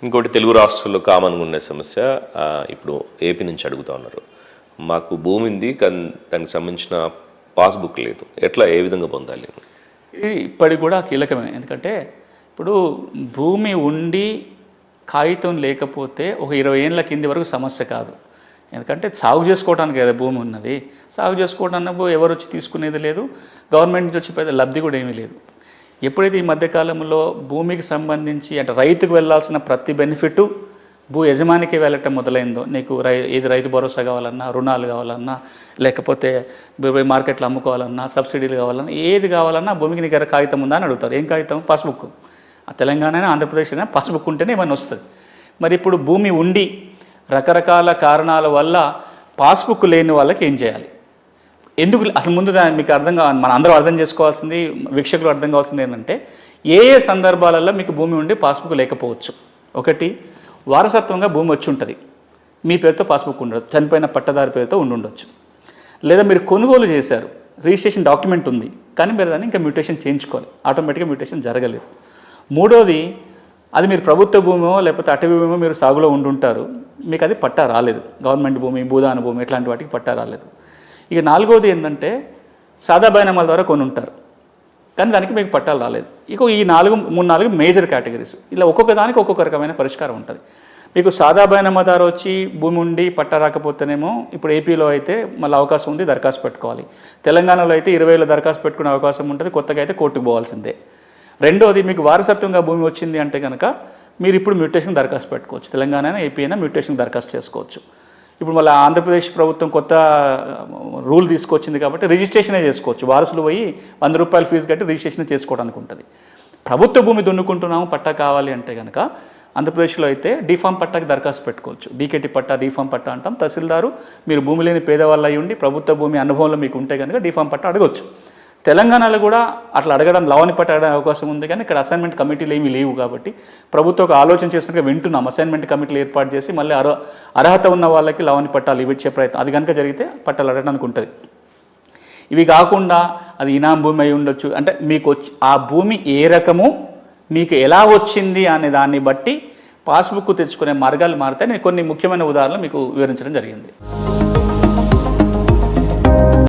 ఇంకోటి తెలుగు రాష్ట్రాల్లో కామన్గా ఉన్న సమస్య, ఇప్పుడు ఏపీ నుంచి అడుగుతా ఉన్నారు, మాకు భూమి ఉంది కానీ దానికి సంబంధించిన పాస్బుక్ లేదు, ఎట్లా ఏ విధంగా పొందాలి? ఇది ఇప్పటికి కూడా కీలకమే. ఎందుకంటే ఇప్పుడు భూమి ఉండి కాగితం లేకపోతే ఒక 20 ఏళ్ళ కింది వరకు సమస్య కాదు. ఎందుకంటే సాగు చేసుకోవడానికి కదా భూమి ఉన్నది. సాగు చేసుకోవడానికి ఎవరు వచ్చి తీసుకునేది లేదు, గవర్నమెంట్ నుంచి వచ్చి పెద్ద లబ్ధి కూడా ఏమీ లేదు. ఎప్పుడైతే ఈ మధ్యకాలంలో భూమికి సంబంధించి అంటే రైతుకు వెళ్ళాల్సిన ప్రతి బెనిఫిట్ భూ యజమానికి వెళ్ళటం మొదలైందో, నీకు ఏది రైతు భరోసా కావాలన్నా, రుణాలు కావాలన్నా, లేకపోతే మార్కెట్లో అమ్ముకోవాలన్నా, సబ్సిడీలు కావాలన్నా, ఏది కావాలన్నా భూమికి నీకు కాగితం ఉందా అని అడుగుతారు. ఏం కాగితం? పాస్బుక్. తెలంగాణ అయినా ఆంధ్రప్రదేశ్ అయినా పాస్బుక్ ఉంటేనే ఏమైనా వస్తుంది. మరి ఇప్పుడు భూమి ఉండి రకరకాల కారణాల వల్ల పాస్బుక్ లేని వాళ్ళకి ఏం చేయాలి? ఎందుకు అసలు ముందు మీకు అర్థం కావాలి, మన అందరూ అర్థం చేసుకోవాల్సింది, వీక్షకులు అర్థం కావాల్సింది ఏంటంటే ఏ ఏ సందర్భాలలో మీకు భూమి ఉండి పాస్బుక్ లేకపోవచ్చు. ఒకటి, వారసత్వంగా భూమి వచ్చి ఉంటుంది, మీ పేరుతో పాస్బుక్ ఉండదు, చనిపోయిన పట్టదారి పేరుతో ఉండొచ్చు. లేదా మీరు కొనుగోలు చేశారు, రిజిస్ట్రేషన్ డాక్యుమెంట్ ఉంది, కానీ మీరు దాన్ని ఇంకా మ్యూటేషన్ చేయించుకోవాలి, ఆటోమేటిక్గా మ్యూటేషన్ జరగలేదు. మూడోది, అది మీరు ప్రభుత్వ భూమో లేకపోతే అటవీ భూమో మీరు సాగులో ఉండుంటారు, మీకు అది పట్టా రాలేదు, గవర్నమెంట్ భూమి, భూదాన భూమి ఇట్లాంటి వాటికి పట్టా రాలేదు. ఇక నాలుగోది ఏంటంటే సాదా బైనామాల ద్వారా కొని ఉంటారు, కానీ దానికి మీకు పట్టాలు రాలేదు. ఇక ఈ 4 మేజర్ కేటగిరీస్. ఇలా ఒక్కొక్క దానికి ఒక్కొక్క రకమైన పరిష్కారం ఉంటుంది. మీకు సాదా బైనామా ద్వారా వచ్చి భూమి ఉండి పట్టా రాకపోతేనేమో ఇప్పుడు ఏపీలో అయితే మళ్ళీ అవకాశం ఉంది, దరఖాస్తు పెట్టుకోవాలి. తెలంగాణలో అయితే 20 దరఖాస్తు పెట్టుకునే అవకాశం ఉంటుంది, కొత్తగా అయితే కోర్టుకు పోవాల్సిందే. రెండోది, మీకు వారసత్వంగా భూమి వచ్చింది అంటే కనుక మీరు ఇప్పుడు మ్యూటేషన్ దరఖాస్తు పెట్టుకోవచ్చు. తెలంగాణ అయినా ఏపీ అయినా మ్యూటేషన్ దరఖాస్తు చేసుకోవచ్చు. ఇప్పుడు మళ్ళీ ఆంధ్రప్రదేశ్ ప్రభుత్వం కొత్త రూల్ తీసుకొచ్చింది కాబట్టి రిజిస్ట్రేషనే చేసుకోవచ్చు. వారసులు పోయి 100 రూపాయలు ఫీజు కట్టి రిజిస్ట్రేషన్ చేసుకోవడానికి ఉంటుంది. ప్రభుత్వ భూమి దున్నుకుంటున్నాము, పట్టా కావాలి అంటే కనుక ఆంధ్రప్రదేశ్లో అయితే డీఫామ్ పట్టాకి దరఖాస్తు పెట్టుకోవచ్చు. డీకేటీ పట్టా, డీఫామ్ పట్టా అంటాం. తహసీల్దారు మీరు భూమి లేని పేదవాళ్ళు అయ్యి ఉండి ప్రభుత్వ భూమి అనుభవంలో మీకు ఉంటే కనుక డీఫామ్ పట్టా అడగవచ్చు. తెలంగాణలో కూడా అట్లా అడగడం, లావణి పట్ట అడగడం అవకాశం ఉంది, కానీ ఇక్కడ అసైన్మెంట్ కమిటీలు ఏమీ లేవు కాబట్టి ప్రభుత్వం ఒక ఆలోచన చేసినట్టుగా వింటున్నాం. అసైన్మెంట్ కమిటీలు ఏర్పాటు చేసి మళ్ళీ అర్హత ఉన్న వాళ్ళకి లావణి పట్టాలు ఇవ్వచ్చే ప్రయత్నం, అది కనుక జరిగితే పట్టాలు అడగడానికి ఉంటుంది. ఇవి కాకుండా అది ఇనాం భూమి అయి ఉండొచ్చు. అంటే మీకు ఆ భూమి ఏ రకము, మీకు ఎలా వచ్చింది అనే దాన్ని బట్టి పాస్బుక్ తెచ్చుకునే మార్గాలు మారితే నేను కొన్ని ముఖ్యమైన ఉదాహరణలు మీకు వివరించడం జరిగింది.